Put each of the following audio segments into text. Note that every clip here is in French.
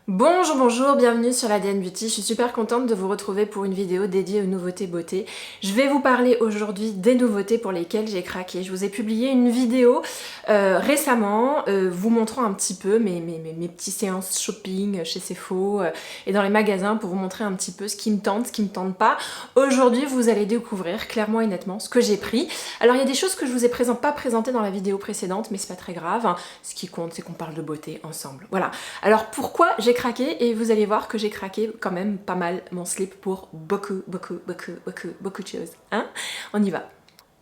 Bonjour, bonjour, bienvenue sur la DN Beauty. Je suis super contente de vous retrouver pour une vidéo dédiée aux nouveautés beauté. Je vais vous parler aujourd'hui des nouveautés pour lesquelles j'ai craqué. Je vous ai publié une vidéo récemment vous montrant un petit peu mes petites séances shopping chez Sephora et dans les magasins pour vous montrer un petit peu ce qui me tente, ce qui me tente pas. Aujourd'hui, vous allez découvrir clairement et nettement ce que j'ai pris. Alors, il y a des choses que je vous ai pas présentées dans la vidéo précédente, mais c'est pas très grave. Ce qui compte, c'est qu'on parle de beauté ensemble. Voilà. Alors, pourquoi j'ai craqué? Et vous allez voir que j'ai craqué quand même pas mal mon slip pour beaucoup de choses. Hein? On y va.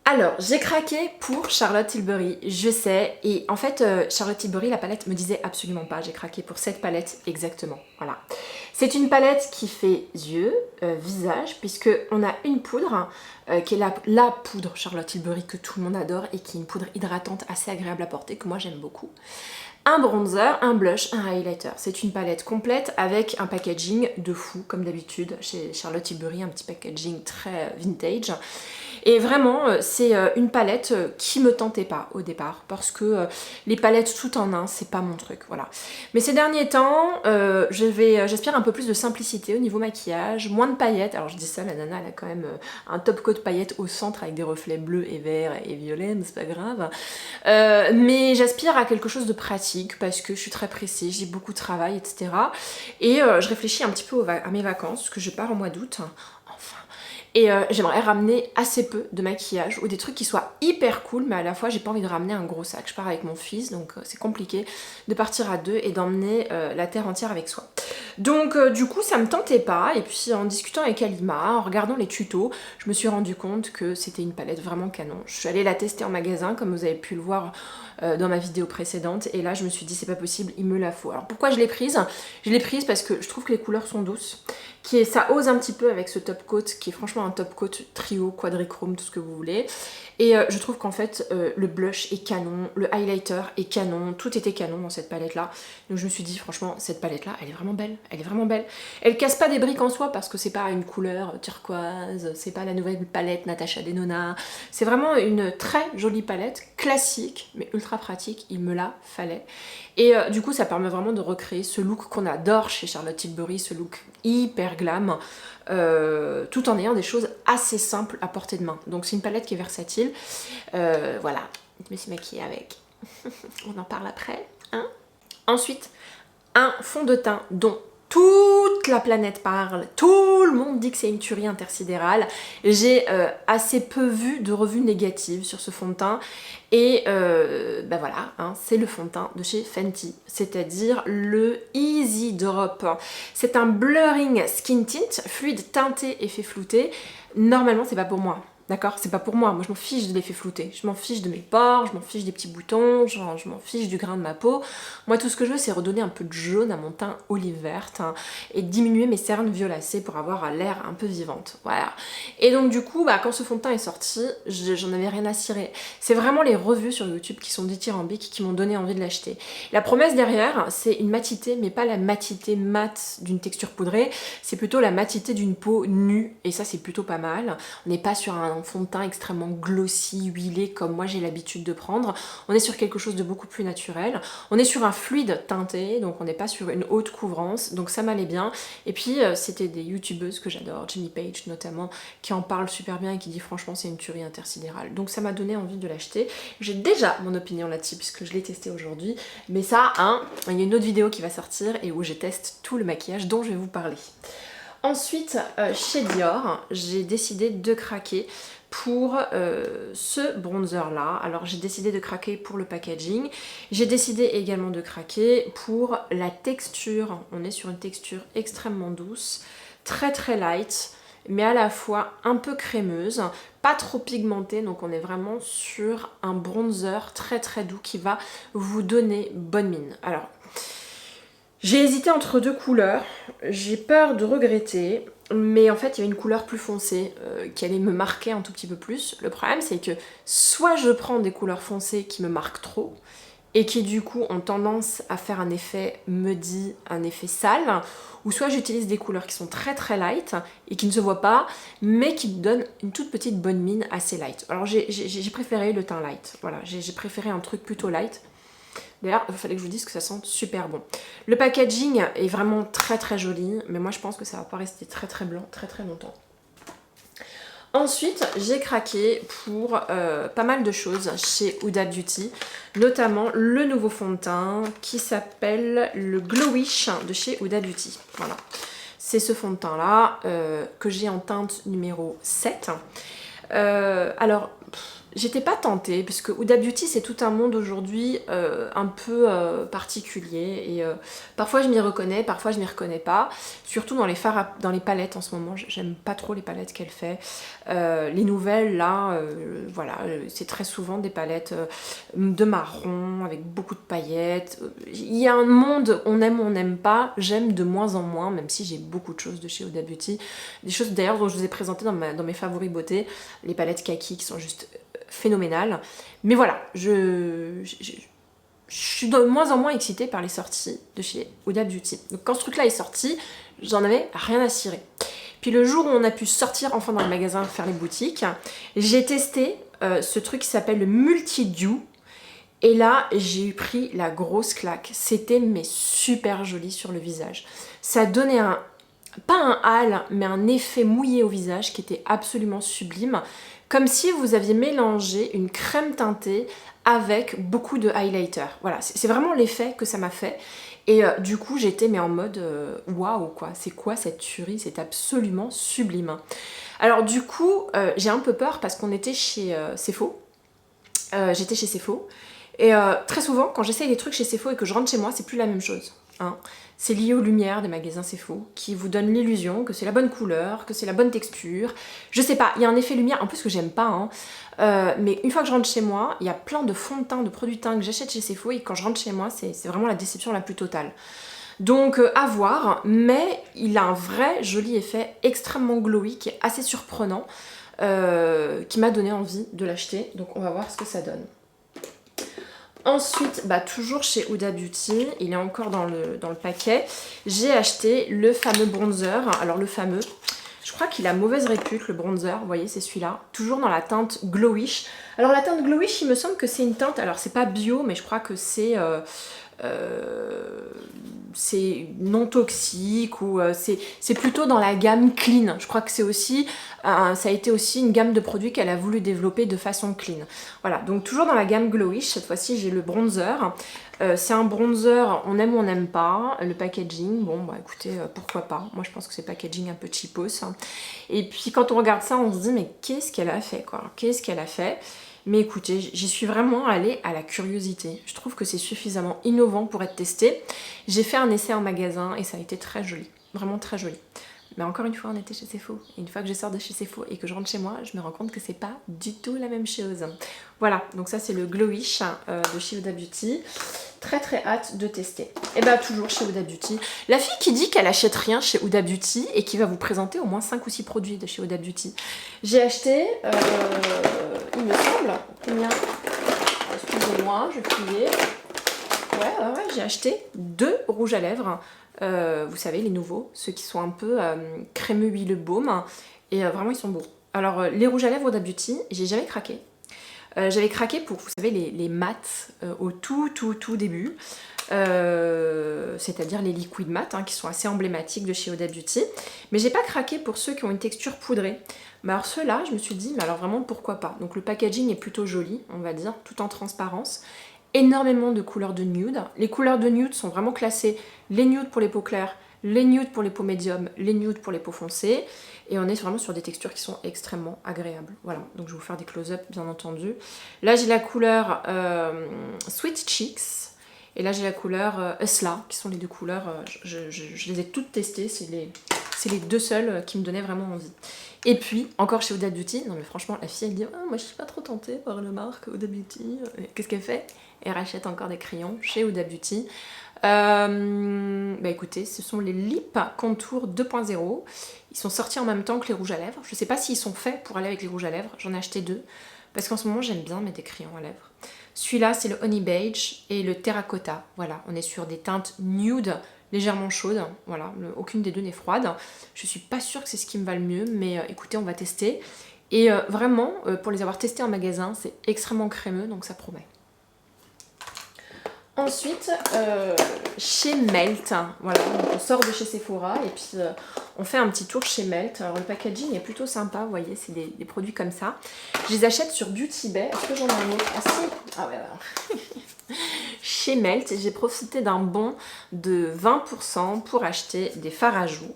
Alors, j'ai craqué pour Charlotte Tilbury, je sais, et en fait, Charlotte Tilbury, la palette me disait absolument pas, j'ai craqué pour cette palette exactement, voilà. C'est une palette qui fait yeux, visage, puisque on a une poudre, qui est la poudre Charlotte Tilbury que tout le monde adore, et qui est une poudre hydratante assez agréable à porter, que moi j'aime beaucoup. Un bronzer, un blush, un highlighter. C'est une palette complète avec un packaging de fou, comme d'habitude, chez Charlotte Tilbury, un petit packaging très vintage. Et vraiment, c'est une palette qui me tentait pas au départ, parce que les palettes tout en un, c'est pas mon truc, voilà. Mais ces derniers temps, j'aspire un peu plus de simplicité au niveau maquillage, moins de paillettes. Alors je dis ça, la nana, elle a quand même un top coat paillettes au centre avec des reflets bleus et verts et violets, mais c'est pas grave. Mais j'aspire à quelque chose de pratique, parce que je suis très pressée, j'ai beaucoup de travail, etc. Et je réfléchis un petit peu à mes vacances, parce que je pars au mois d'août. Et j'aimerais ramener assez peu de maquillage ou des trucs qui soient hyper cool, mais à la fois j'ai pas envie de ramener un gros sac. Je pars avec mon fils, donc c'est compliqué de partir à deux et d'emmener la terre entière avec soi. Donc du coup ça me tentait pas, et puis en discutant avec Alima, en regardant les tutos, je me suis rendu compte que c'était une palette vraiment canon. Je suis allée la tester en magasin, comme vous avez pu le voir dans ma vidéo précédente, et là je me suis dit c'est pas possible, il me la faut. Alors pourquoi je l'ai prise? Je l'ai prise parce que je trouve que les couleurs sont douces, ça ose un petit peu avec ce top coat qui est franchement un top coat trio, quadrichrome, tout ce que vous voulez. Et je trouve qu'en fait le blush est canon, le highlighter est canon, tout était canon dans cette palette là. Donc je me suis dit franchement cette palette là elle est vraiment belle, elle est vraiment belle. Elle casse pas des briques en soi parce que c'est pas une couleur turquoise, c'est pas la nouvelle palette Natasha Denona. C'est vraiment une très jolie palette, classique mais ultra pratique, il me la fallait. Et du coup ça permet vraiment de recréer ce look qu'on adore chez Charlotte Tilbury, ce look hyper glam, tout en ayant des choses assez simples à portée de main. Donc c'est une palette qui est versatile. Voilà, je me suis maquillée avec. On en parle après. Hein. Ensuite, un fond de teint dont toute la planète parle, tout le monde dit que c'est une tuerie intersidérale. J'ai assez peu vu de revues négatives sur ce fond de teint, et bah voilà, hein, c'est le fond de teint de chez Fenty, c'est-à-dire le Easy Drop. C'est un blurring skin tint, fluide teinté effet flouté. Normalement c'est pas pour moi. D'accord? C'est pas pour moi je m'en fiche de l'effet flouté, je m'en fiche de mes pores, je m'en fiche des petits boutons, je m'en fiche du grain de ma peau. Moi tout ce que je veux c'est redonner un peu de jaune à mon teint olive verte, hein, et diminuer mes cernes violacées pour avoir l'air un peu vivante, voilà. Et donc du coup, bah, quand ce fond de teint est sorti, j'en avais rien à cirer. C'est vraiment les revues sur YouTube qui sont dithyrambiques qui m'ont donné envie de l'acheter. La promesse derrière, c'est une matité, mais pas la matité mat d'une texture poudrée, c'est plutôt la matité d'une peau nue, et ça c'est plutôt pas mal. On n'est pas sur un fond de teint extrêmement glossy, huilé comme moi j'ai l'habitude de prendre. On est sur quelque chose de beaucoup plus naturel. On est sur un fluide teinté, donc on n'est pas sur une haute couvrance, donc ça m'allait bien. Et puis c'était des youtubeuses que j'adore, Jenny Page notamment, qui en parle super bien et qui dit franchement c'est une tuerie intersidérale. Donc ça m'a donné envie de l'acheter. J'ai déjà mon opinion là-dessus puisque je l'ai testé aujourd'hui, mais ça, hein, il y a une autre vidéo qui va sortir et où je teste tout le maquillage dont je vais vous parler. Ensuite, chez Dior, j'ai décidé de craquer pour ce bronzer là. Alors j'ai décidé de craquer pour le packaging, j'ai décidé également de craquer pour la texture. On est sur une texture extrêmement douce, très très light, mais à la fois un peu crémeuse, pas trop pigmentée, donc on est vraiment sur un bronzer très très doux qui va vous donner bonne mine. Alors j'ai hésité entre deux couleurs, j'ai peur de regretter, mais en fait il y a une couleur plus foncée qui allait me marquer un tout petit peu plus. Le problème c'est que soit je prends des couleurs foncées qui me marquent trop, et qui du coup ont tendance à faire un effet muddy, un effet sale, ou soit j'utilise des couleurs qui sont très très light et qui ne se voient pas, mais qui donnent une toute petite bonne mine assez light. Alors j'ai préféré le teint light, voilà, j'ai préféré un truc plutôt light. D'ailleurs, il fallait que je vous dise que ça sent super bon. Le packaging est vraiment très très joli, mais moi je pense que ça va pas rester très très blanc très très longtemps. Ensuite, j'ai craqué pour pas mal de choses chez Huda Beauty, notamment le nouveau fond de teint qui s'appelle le Glowish de chez Huda Beauty. Voilà, c'est ce fond de teint là que j'ai en teinte numéro 7. Alors, j'étais pas tentée, parce que Huda Beauty c'est tout un monde aujourd'hui un peu particulier et parfois je m'y reconnais, parfois je m'y reconnais pas, surtout dans les dans les palettes en ce moment. J'aime pas trop les palettes qu'elle fait. Les nouvelles là, voilà, c'est très souvent des palettes de marron avec beaucoup de paillettes. Il y a un monde, on aime ou on n'aime pas, j'aime de moins en moins, même si j'ai beaucoup de choses de chez Huda Beauty, des choses d'ailleurs dont je vous ai présenté dans mes favoris beauté, les palettes kaki qui sont juste phénoménal. Mais voilà, je suis de moins en moins excitée par les sorties de chez Huda Beauty. Donc quand ce truc-là est sorti, j'en avais rien à cirer. Puis le jour où on a pu sortir enfin dans le magasin faire les boutiques, j'ai testé ce truc qui s'appelle le Multi-Dew. Et là, j'ai eu pris la grosse claque. C'était mais super joli sur le visage. Ça donnait pas un hâle, mais un effet mouillé au visage qui était absolument sublime. Comme si vous aviez mélangé une crème teintée avec beaucoup de highlighter. Voilà, c'est vraiment l'effet que ça m'a fait. Et du coup, j'étais mais en mode waouh quoi, c'est quoi cette tuerie, c'est absolument sublime. Alors du coup, j'ai un peu peur parce qu'on était chez Cefo. J'étais chez Cefo. Et très souvent, quand j'essaye des trucs chez Cefo et que je rentre chez moi, c'est plus la même chose. Hein. C'est lié aux lumières des magasins Cefo qui vous donnent l'illusion que c'est la bonne couleur, que c'est la bonne texture. Je sais pas, il y a un effet lumière, en plus que j'aime pas, hein. Mais une fois que je rentre chez moi, il y a plein de fonds de teint, de produits de teint que j'achète chez Cefo et quand je rentre chez moi, c'est vraiment la déception la plus totale. Donc à voir, mais il a un vrai joli effet extrêmement glowy qui est assez surprenant, qui m'a donné envie de l'acheter. Donc on va voir ce que ça donne. Ensuite, bah, toujours chez Huda Beauty, il est encore dans le paquet, j'ai acheté le fameux bronzer. Alors le fameux, je crois qu'il a mauvaise répute le bronzer, vous voyez c'est celui-là, toujours dans la teinte Glowish. Alors la teinte Glowish, il me semble que c'est une teinte, alors c'est pas bio, mais je crois que c'est non toxique ou c'est plutôt dans la gamme clean. Je crois que c'est aussi ça a été aussi une gamme de produits qu'elle a voulu développer de façon clean. Voilà, donc toujours dans la gamme Glowish, cette fois-ci j'ai le bronzer. C'est un bronzer, on aime ou on n'aime pas. Le packaging, bon bah écoutez, pourquoi pas. Moi je pense que c'est packaging un peu cheapos. Et puis quand on regarde ça, on se dit mais qu'est-ce qu'elle a fait quoi? Qu'est-ce qu'elle a fait? Mais écoutez, j'y suis vraiment allée à la curiosité. Je trouve que c'est suffisamment innovant pour être testé. J'ai fait un essai en magasin et ça a été très joli, vraiment très joli. Mais encore une fois, on était chez Cefo. Et une fois que je sors de chez Cefo et que je rentre chez moi, je me rends compte que c'est pas du tout la même chose. Voilà, donc ça c'est le Glowish de chez Huda Beauty. Très très hâte de tester. Et bah toujours chez Huda Beauty. La fille qui dit qu'elle achète rien chez Huda Beauty et qui va vous présenter au moins 5 ou 6 produits de chez Huda Beauty. J'ai acheté, il me semble, combien? Excusez-moi, je vais plier. Ouais, j'ai acheté 2 rouges à lèvres. Vous savez, les nouveaux, ceux qui sont un peu crémeux huileux baume. Et vraiment, ils sont beaux. Alors, les rouges à lèvres Huda Beauty, j'ai jamais craqué. J'avais craqué pour, vous savez, les mats au tout début. C'est-à-dire les liquid mat, hein, qui sont assez emblématiques de chez Huda Beauty. Mais j'ai pas craqué pour ceux qui ont une texture poudrée. Mais alors ceux-là, je me suis dit, mais alors vraiment, pourquoi pas? Donc le packaging est plutôt joli, on va dire, tout en transparence. Énormément de couleurs de nude. Les couleurs de nude sont vraiment classées, les nudes pour les peaux claires, les nudes pour les peaux médiums, les nudes pour les peaux foncées. Et on est vraiment sur des textures qui sont extrêmement agréables. Voilà, donc je vais vous faire des close-up bien entendu. Là j'ai la couleur Sweet Cheeks. Et là j'ai la couleur Usla, qui sont les deux couleurs, je les ai toutes testées, c'est les deux seules qui me donnaient vraiment envie. Et puis, encore chez Huda Beauty, non mais franchement la fille elle dit « moi je suis pas trop tentée par la marque Huda Beauty ». Qu'est-ce qu'elle fait? Elle rachète encore des crayons chez Huda Beauty. Bah écoutez, ce sont les Lip Contour 2.0. Ils sont sortis en même temps que les rouges à lèvres. Je sais pas s'ils sont faits pour aller avec les rouges à lèvres, j'en ai acheté 2. Parce qu'en ce moment j'aime bien mettre des crayons à lèvres. Celui-là c'est le Honey Beige et le Terracotta. Voilà, on est sur des teintes nude, légèrement chaudes. Voilà, aucune des deux n'est froide. Je suis pas sûre que c'est ce qui me va le mieux, mais écoutez, on va tester. Et vraiment, pour les avoir testés en magasin, c'est extrêmement crémeux, donc ça promet. Ensuite, chez Melt, voilà, donc on sort de chez Sephora et puis on fait un petit tour chez Melt. Alors le packaging est plutôt sympa, vous voyez, c'est des produits comme ça. Je les achète sur Beauty Bay. Est-ce que j'en ai un autre? Ah si. Ah ouais, voilà. Chez Melt, j'ai profité d'un bon de 20% pour acheter des fards à joues.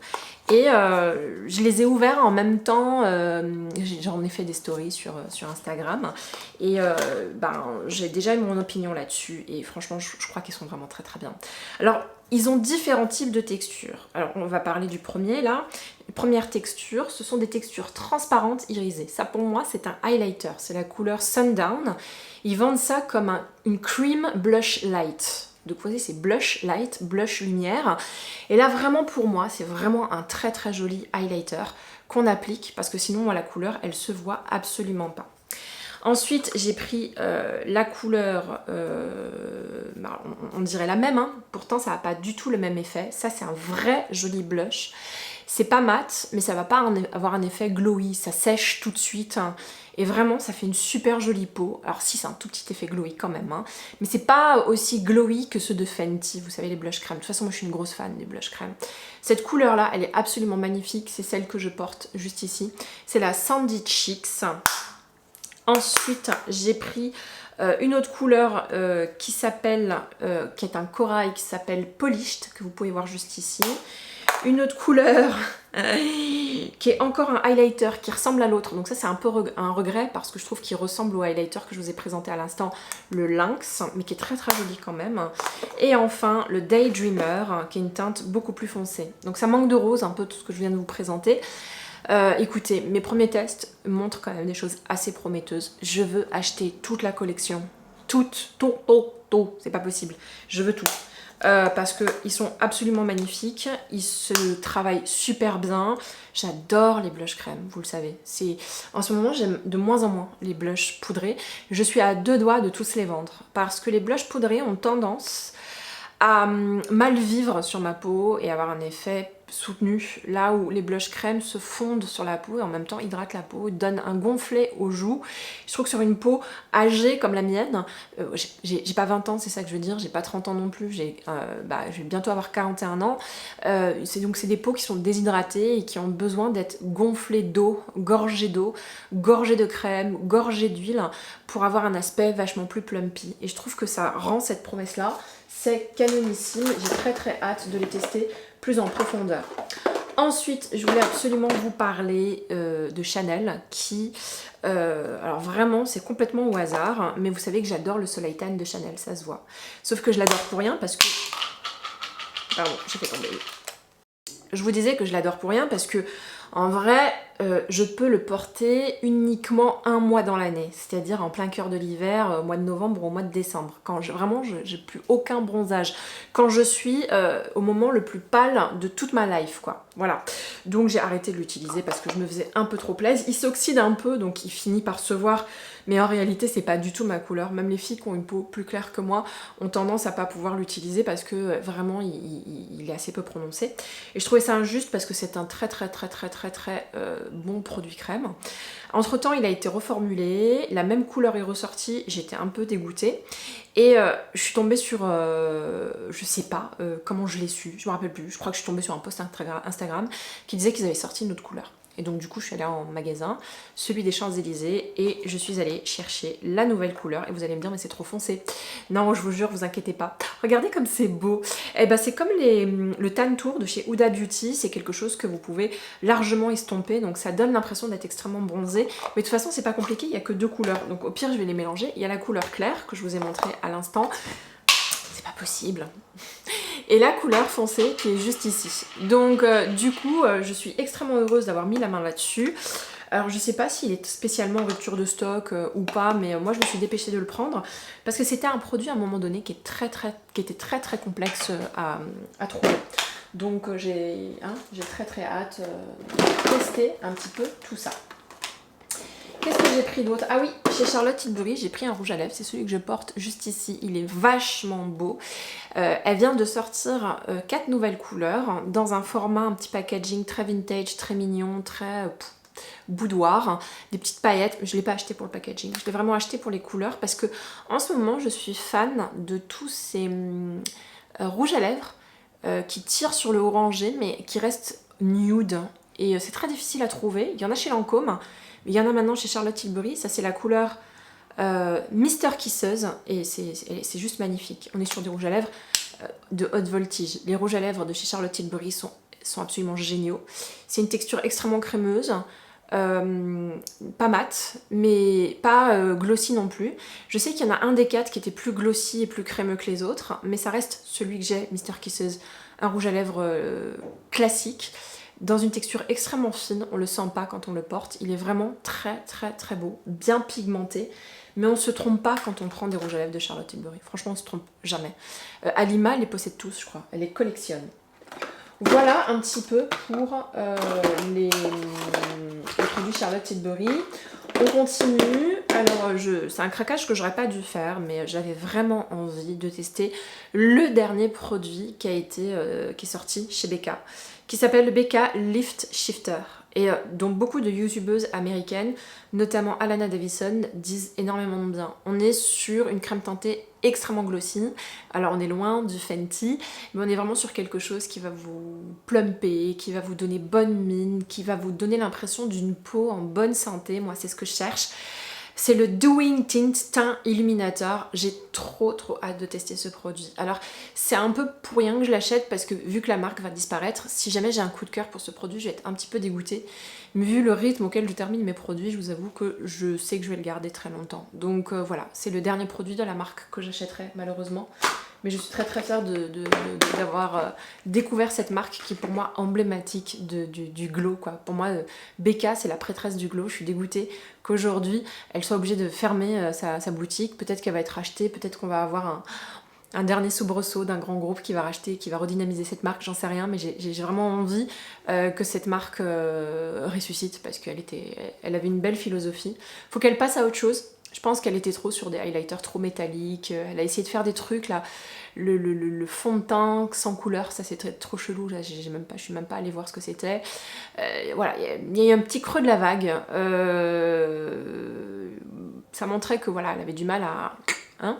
Et je les ai ouverts en même temps, j'en ai fait des stories sur Instagram et j'ai déjà eu mon opinion là-dessus et franchement je crois qu'ils sont vraiment très très bien. Alors ils ont différents types de textures. Alors on va parler du premier là. Première texture, ce sont des textures transparentes irisées. Ça pour moi c'est un highlighter, c'est la couleur Sundown. Ils vendent ça comme une cream blush light. Donc vous voyez c'est blush light, blush lumière. Et là vraiment pour moi c'est vraiment un très très joli highlighter qu'on applique parce que sinon moi, la couleur elle se voit absolument pas. Ensuite j'ai pris la couleur, on dirait la même, hein. Pourtant ça n'a pas du tout le même effet. Ça c'est un vrai joli blush. C'est pas mat, mais ça va pas avoir un effet glowy, ça sèche tout de suite. Hein. Et vraiment, ça fait une super jolie peau. Alors si, c'est un tout petit effet glowy quand même. Hein. Mais c'est pas aussi glowy que ceux de Fenty, vous savez, les blush crème. De toute façon, moi je suis une grosse fan des blush crème. Cette couleur-là, elle est absolument magnifique. C'est celle que je porte juste ici. C'est la Sandy Cheeks. Ensuite, j'ai pris une autre couleur qui est un corail, qui s'appelle Polished, que vous pouvez voir juste ici. Une autre couleur qui est encore un highlighter qui ressemble à l'autre. Donc ça c'est un peu un regret parce que je trouve qu'il ressemble au highlighter que je vous ai présenté à l'instant, le Lynx, mais qui est très très joli quand même. Et enfin le Daydreamer qui est une teinte beaucoup plus foncée. Donc ça manque de rose, un peu tout ce que je viens de vous présenter. Écoutez, mes premiers tests montrent quand même des choses assez prometteuses. Je veux acheter toute la collection. Tout, c'est pas possible. Je veux tout. Parce qu'ils sont absolument magnifiques, ils se travaillent super bien. J'adore les blushs crème, vous le savez. En ce moment, j'aime de moins en moins les blushs poudrés. Je suis à deux doigts de tous les vendre parce que les blushs poudrés ont tendance à mal vivre sur ma peau et avoir un effet soutenu, là où les blushs crème se fondent sur la peau et en même temps hydratent la peau, donnent un gonflet aux joues. Je trouve que sur une peau âgée comme la mienne, j'ai pas 20 ans, c'est ça que je veux dire, j'ai pas 30 ans non plus, je vais bientôt avoir 41 ans, donc c'est des peaux qui sont déshydratées et qui ont besoin d'être gonflées d'eau, gorgées de crème, gorgées d'huile pour avoir un aspect vachement plus plumpy et je trouve que ça rend cette promesse là. C'est canonissime, j'ai très très hâte de les tester plus en profondeur. Ensuite, je voulais absolument vous parler de Chanel qui, alors vraiment c'est complètement au hasard, mais vous savez que j'adore le Soleil Tan de Chanel, ça se voit. Sauf que je l'adore pour rien parce que... Pardon, j'ai fait tomber. Je vous disais que je l'adore pour rien parce que en vrai, je peux le porter uniquement un mois dans l'année, c'est-à-dire en plein cœur de l'hiver, au mois de novembre ou au mois de décembre, quand vraiment j'ai plus aucun bronzage, quand je suis au moment le plus pâle de toute ma life, quoi. Voilà. Donc j'ai arrêté de l'utiliser parce que je me faisais un peu trop plaisir. Il s'oxyde un peu, donc il finit par se voir, mais en réalité c'est pas du tout ma couleur. Même les filles qui ont une peau plus claire que moi ont tendance à pas pouvoir l'utiliser parce que vraiment il est assez peu prononcé. Et je trouvais ça injuste parce que c'est un très bon produit crème. Entre temps il a été reformulé, la même couleur est ressortie, j'étais un peu dégoûtée et je suis tombée sur, je sais pas comment je l'ai su, je me rappelle plus, je crois que je suis tombée sur un post Instagram qui disait qu'ils avaient sorti une autre couleur. Et donc du coup je suis allée en magasin, celui des Champs-Élysées, et je suis allée chercher la nouvelle couleur. Et vous allez me dire mais c'est trop foncé. Non, je vous jure, vous inquiétez pas. Regardez comme c'est beau. Et ben c'est comme le Tan Tour de chez Huda Beauty, c'est quelque chose que vous pouvez largement estomper, donc ça donne l'impression d'être extrêmement bronzé. Mais de toute façon c'est pas compliqué, il n'y a que deux couleurs. Donc au pire je vais les mélanger. Il y a la couleur claire que je vous ai montrée à l'instant. C'est pas possible. Et la couleur foncée qui est juste ici. Donc du coup je suis extrêmement heureuse d'avoir mis la main là-dessus. Alors je sais pas s'il est spécialement en rupture de stock ou pas, mais moi je me suis dépêchée de le prendre parce que c'était un produit à un moment donné qui était très complexe à trouver. Donc j'ai très hâte de tester un petit peu tout ça. Qu'est-ce que j'ai pris d'autre? Ah oui, chez Charlotte Tilbury, j'ai pris un rouge à lèvres, c'est celui que je porte juste ici, il est vachement beau. Elle vient de sortir 4 nouvelles couleurs dans un format, un petit packaging très vintage, très mignon, très boudoir, des petites paillettes. Je ne l'ai pas acheté pour le packaging, je l'ai vraiment acheté pour les couleurs parce que en ce moment je suis fan de tous ces rouges à lèvres qui tirent sur le orangé mais qui restent nude. Et c'est très difficile à trouver. Il y en a chez Lancôme, mais il y en a maintenant chez Charlotte Tilbury. Ça c'est la couleur Mister Kisseuse et c'est juste magnifique. On est sur des rouges à lèvres de haute voltige. Les rouges à lèvres de chez Charlotte Tilbury sont absolument géniaux. C'est une texture extrêmement crémeuse, pas mat, mais pas glossy non plus. Je sais qu'il y en a un des quatre qui était plus glossy et plus crémeux que les autres, mais ça reste celui que j'ai, Mister Kisseuse, un rouge à lèvres classique, dans une texture extrêmement fine, on le sent pas quand on le porte, il est vraiment très très très beau, bien pigmenté, mais on se trompe pas quand on prend des rouges à lèvres de Charlotte Tilbury, franchement on se trompe jamais. Alima les possède tous je crois, elle les collectionne. Voilà un petit peu pour les produits Charlotte Tilbury. On continue. Alors c'est un craquage que j'aurais pas dû faire, mais j'avais vraiment envie de tester le dernier produit qui est sorti chez Becca, qui s'appelle le Becca Lift Shifter. Et dont beaucoup de youtubeuses américaines, notamment Alana Davison, disent énormément de bien. On est sur une crème teintée extrêmement glossy, alors on est loin du Fenty, mais on est vraiment sur quelque chose qui va vous plumper, qui va vous donner bonne mine, qui va vous donner l'impression d'une peau en bonne santé. Moi c'est ce que je cherche. C'est le Doing Tint Teint Illuminator. J'ai trop hâte de tester ce produit. Alors c'est un peu pour rien que je l'achète parce que vu que la marque va disparaître, si jamais j'ai un coup de cœur pour ce produit, je vais être un petit peu dégoûtée. Mais vu le rythme auquel je termine mes produits, je vous avoue que je sais que je vais le garder très longtemps. Donc voilà, c'est le dernier produit de la marque que j'achèterai malheureusement. Mais je suis très fière d'avoir découvert cette marque qui est pour moi emblématique du glow, quoi. Pour moi, Becca, c'est la prêtresse du glow. Je suis dégoûtée qu'aujourd'hui, elle soit obligée de fermer sa boutique. Peut-être qu'elle va être rachetée, peut-être qu'on va avoir un dernier soubresaut d'un grand groupe qui va racheter, qui va redynamiser cette marque, j'en sais rien, mais j'ai vraiment envie que cette marque ressuscite parce elle avait une belle philosophie. Faut qu'elle passe à autre chose. Je pense qu'elle était trop sur des highlighters trop métalliques, elle a essayé de faire des trucs là, le fond de teint sans couleur, ça c'est trop chelou, là, je suis même pas allée voir ce que c'était. Voilà, il y a eu un petit creux de la vague, ça montrait que voilà, elle avait du mal à... Hein,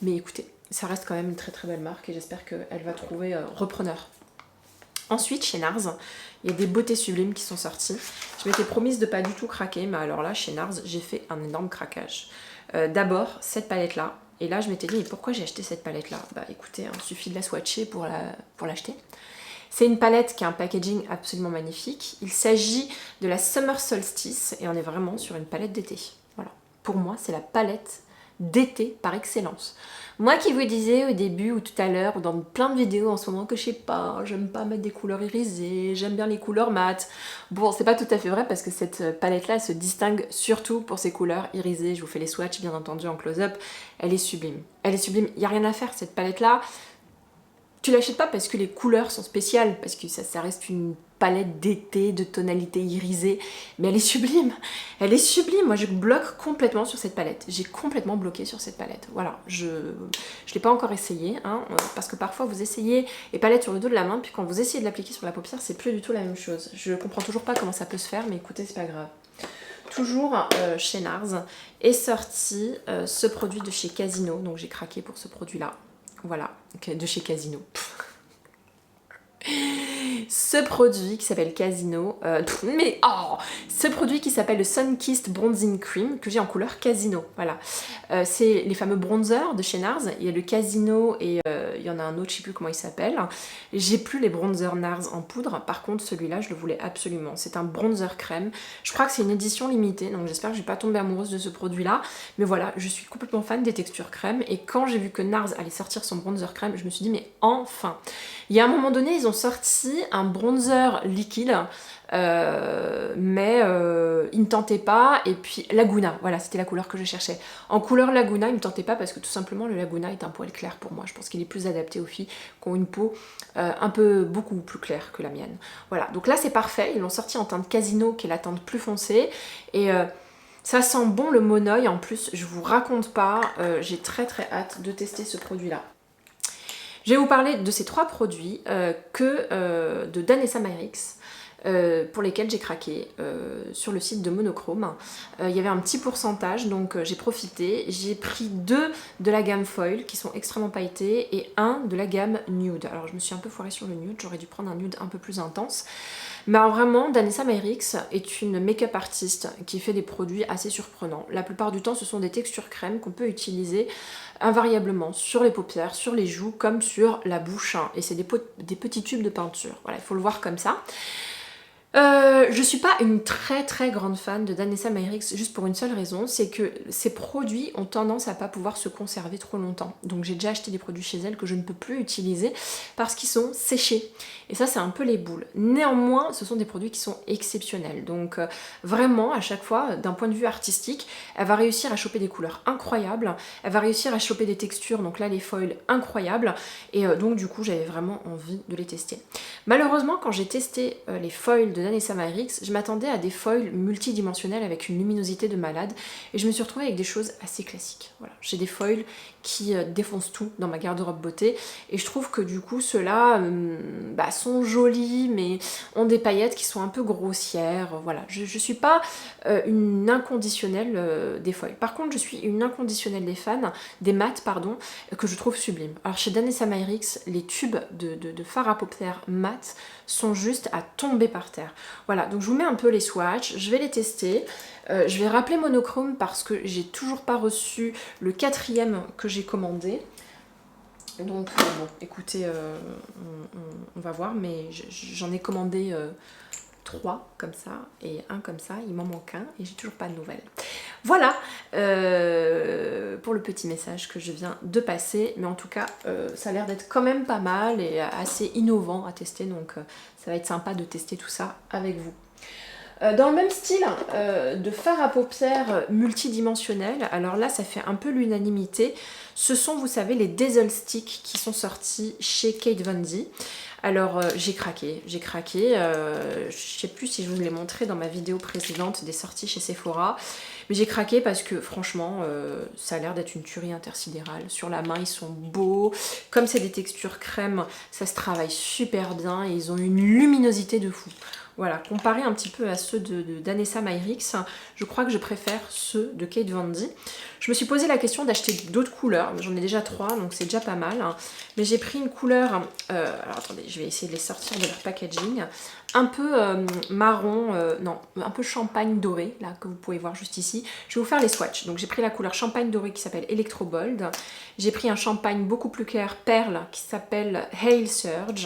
mais écoutez, ça reste quand même une très belle marque et j'espère qu'elle va trouver repreneur. Ensuite, chez NARS, il y a des beautés sublimes qui sont sorties. Je m'étais promise de pas du tout craquer, mais alors là, chez NARS, j'ai fait un énorme craquage. D'abord, cette palette-là. Et là, je m'étais dit, mais pourquoi j'ai acheté cette palette-là? Bah écoutez, il suffit de la swatcher pour l'acheter. C'est une palette qui a un packaging absolument magnifique. Il s'agit de la Summer Solstice et on est vraiment sur une palette d'été. Voilà. Pour moi, c'est la palette d'été par excellence. Moi qui vous disais au début ou tout à l'heure ou dans plein de vidéos en ce moment que je sais pas, j'aime pas mettre des couleurs irisées, j'aime bien les couleurs mates. Bon, c'est pas tout à fait vrai parce que cette palette là elle se distingue surtout pour ses couleurs irisées. Je vous fais les swatchs bien entendu en close-up. Elle est sublime. Elle est sublime. Il n'y a rien à faire cette palette là. Tu l'achètes pas parce que les couleurs sont spéciales, parce que ça reste une palette d'été, de tonalité irisée, mais elle est sublime, moi je bloque complètement sur cette palette, j'ai complètement bloqué sur cette palette, voilà, je l'ai pas encore essayé, hein, parce que parfois vous essayez les palettes sur le dos de la main, puis quand vous essayez de l'appliquer sur la paupière, c'est plus du tout la même chose, je comprends toujours pas comment ça peut se faire, mais écoutez, c'est pas grave. Toujours chez NARS est sorti ce produit de chez Casino, donc j'ai craqué pour ce produit là. Voilà, de chez Casino. Ce produit qui s'appelle Casino, ce produit qui s'appelle le Sunkissed Bronzing Cream que j'ai en couleur Casino, voilà. C'est les fameux bronzers de chez NARS, il y a le Casino et il y en a un autre, je sais plus comment il s'appelle. J'ai plus les bronzers NARS en poudre, par contre celui-là je le voulais absolument, c'est un bronzer crème. Je crois que c'est une édition limitée, donc j'espère que je vais pas tomber amoureuse de ce produit-là, mais voilà, je suis complètement fan des textures crème et quand j'ai vu que NARS allait sortir son bronzer crème, je me suis dit mais enfin. Il y a un moment donné, ils ont sorti un bronzer liquide, mais il ne tentait pas, et puis Laguna, voilà, c'était la couleur que je cherchais. En couleur Laguna, il ne me tentait pas parce que tout simplement le Laguna est un poil clair pour moi. Je pense qu'il est plus adapté aux filles qui ont une peau beaucoup plus claire que la mienne. Voilà, donc là c'est parfait, ils l'ont sorti en teinte Casino, qui est la teinte plus foncée, et ça sent bon le monoeil. En plus, je vous raconte pas, j'ai très hâte de tester ce produit-là. Je vais vous parler de ces trois produits de Danessa Myricks. pour lesquels j'ai craqué sur le site de Monochrome. Il y avait un petit pourcentage, donc j'ai profité. J'ai pris 2 de la gamme Foil qui sont extrêmement pailletés et 1 de la gamme Nude. Alors je me suis un peu foirée sur le nude, j'aurais dû prendre un nude un peu plus intense. Mais alors vraiment, Danessa Myricks est une make-up artiste qui fait des produits assez surprenants. La plupart du temps, ce sont des textures crème qu'on peut utiliser invariablement sur les paupières, sur les joues, comme sur la bouche. Et c'est des petits tubes de peinture. Voilà, il faut le voir comme ça. Je suis pas une très grande fan de Danessa Myricks juste pour une seule raison, c'est que ces produits ont tendance à pas pouvoir se conserver trop longtemps. Donc j'ai déjà acheté des produits chez elle que je ne peux plus utiliser parce qu'ils sont séchés. Et ça c'est un peu les boules. Néanmoins, ce sont des produits qui sont exceptionnels. Donc vraiment, à chaque fois, d'un point de vue artistique, elle va réussir à choper des couleurs incroyables, elle va réussir à choper des textures, donc là les foils incroyables, et donc du coup j'avais vraiment envie de les tester. Malheureusement, quand j'ai testé les foils de Danessa Myricks, je m'attendais à des foils multidimensionnels avec une luminosité de malade et je me suis retrouvée avec des choses assez classiques. Voilà. J'ai des foils qui défoncent tout dans ma garde-robe beauté et je trouve que du coup ceux-là sont jolis mais ont des paillettes qui sont un peu grossières. Voilà. Je suis pas une inconditionnelle des foils. Par contre, je suis une inconditionnelle des mats, que je trouve sublimes. Alors chez Danessa Myricks, les tubes de fard à paupières mat sont juste à tomber par terre. Voilà, donc je vous mets un peu les swatchs, je vais les tester. Je vais rappeler Monochrome parce que j'ai toujours pas reçu le 4e que j'ai commandé. Donc bon, écoutez, on va voir, mais j'en ai commandé 3 comme ça et 1 comme ça, il m'en manque un et j'ai toujours pas de nouvelles. Voilà pour le petit message que je viens de passer, mais en tout cas ça a l'air d'être quand même pas mal et assez innovant à tester, donc ça va être sympa de tester tout ça avec vous. Dans le même style de fard à paupières multidimensionnel, alors là ça fait un peu l'unanimité, ce sont, vous savez, les Dazzle Stick qui sont sortis chez Kate Von D. Alors j'ai craqué, je sais plus si je vous l'ai montré dans ma vidéo précédente des sorties chez Sephora, mais j'ai craqué parce que franchement ça a l'air d'être une tuerie intersidérale. Sur la main ils sont beaux, comme c'est des textures crème, ça se travaille super bien et ils ont une luminosité de fou. Voilà, comparé un petit peu à ceux de Danessa Myricks, je crois que je préfère ceux de Kate Von D. Je me suis posé la question d'acheter d'autres couleurs, j'en ai déjà 3, donc c'est déjà pas mal. Mais j'ai pris une couleur, alors attendez, je vais essayer de les sortir de leur packaging, un peu marron, non, un peu champagne doré, là, que vous pouvez voir juste ici. Je vais vous faire les swatchs. Donc j'ai pris la couleur champagne doré qui s'appelle Electro Bold. J'ai pris un champagne beaucoup plus clair, perle, qui s'appelle Hail Surge.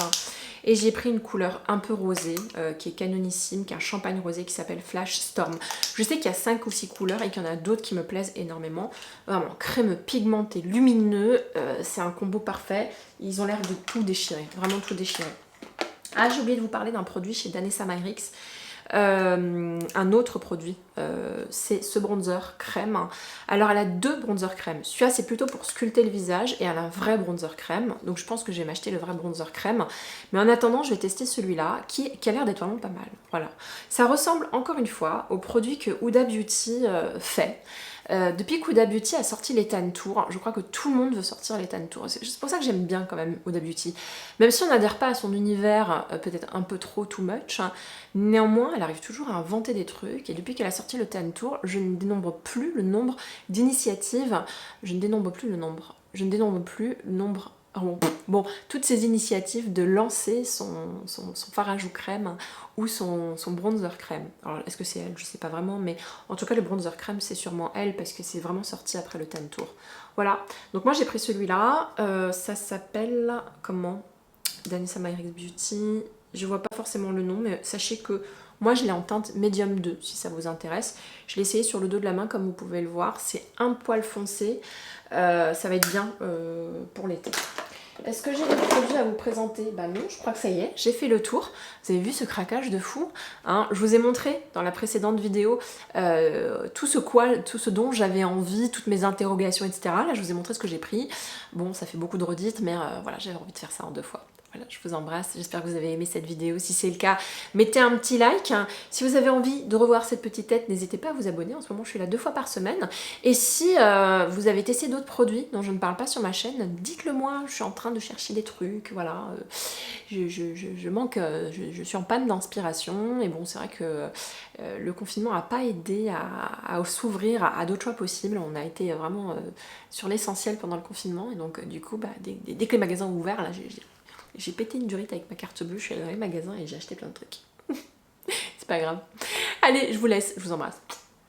Et j'ai pris une couleur un peu rosée, qui est canonissime, qui est un champagne rosé qui s'appelle Flash Storm. Je sais qu'il y a 5 ou 6 couleurs et qu'il y en a d'autres qui me plaisent énormément. Vraiment, crémeux, pigmenté, lumineux, c'est un combo parfait. Ils ont l'air de tout déchirer, vraiment tout déchirer. Ah, j'ai oublié de vous parler d'un produit chez Danessa Myricks. Un autre produit, c'est ce bronzer crème. Alors elle a 2 bronzers crème. Celui-là c'est plutôt pour sculpter le visage et elle a un vrai bronzer crème. Donc je pense que je vais m'acheter le vrai bronzer crème. Mais en attendant je vais tester celui-là qui a l'air d'être vraiment pas mal. Voilà. Ça ressemble encore une fois au produit que Huda Beauty fait. Depuis qu'Huda Beauty a sorti les Tan Tour, je crois que tout le monde veut sortir les Tan Tour. C'est pour ça que j'aime bien quand même Huda Beauty. Même si on n'adhère pas à son univers, peut-être un peu trop too much, néanmoins elle arrive toujours à inventer des trucs. Et depuis qu'elle a sorti le Tan Tour, je ne dénombre plus le nombre d'initiatives. Bon, toutes ces initiatives de lancer son fard à joues crème ou son bronzer crème. Alors est-ce que c'est elle? Je sais pas vraiment, mais en tout cas le bronzer crème c'est sûrement elle parce que c'est vraiment sorti après le Tan Tour. Voilà, donc moi j'ai pris celui-là, ça s'appelle comment? Danessa Myricks Beauty, je vois pas forcément le nom, mais sachez que moi je l'ai en teinte médium 2 si ça vous intéresse. Je l'ai essayé sur le dos de la main comme vous pouvez le voir, c'est un poil foncé, ça va être bien pour l'été. Est-ce que j'ai des produits à vous présenter? Bah non, je crois que ça y est, j'ai fait le tour. Vous avez vu ce craquage de fou, hein? Je vous ai montré dans la précédente vidéo tout ce dont j'avais envie, toutes mes interrogations, etc. Là, je vous ai montré ce que j'ai pris. Bon, ça fait beaucoup de redites, mais voilà, j'avais envie de faire ça en 2 fois. Voilà, je vous embrasse, j'espère que vous avez aimé cette vidéo. Si c'est le cas, mettez un petit like. Si vous avez envie de revoir cette petite tête, n'hésitez pas à vous abonner. En ce moment, je suis là 2 fois par semaine. Et si vous avez testé d'autres produits dont je ne parle pas sur ma chaîne, dites-le moi. Je suis en train de chercher des trucs, voilà. Je manque, je suis en panne d'inspiration. Et bon, c'est vrai que le confinement n'a pas aidé à s'ouvrir à d'autres choix possibles. On a été vraiment sur l'essentiel pendant le confinement. Et donc, du coup, dès que les magasins ont ouvert, là, j'ai pété une durite avec ma carte bleue, je suis allée dans les magasins et j'ai acheté plein de trucs. C'est pas grave. Allez, je vous laisse, je vous embrasse.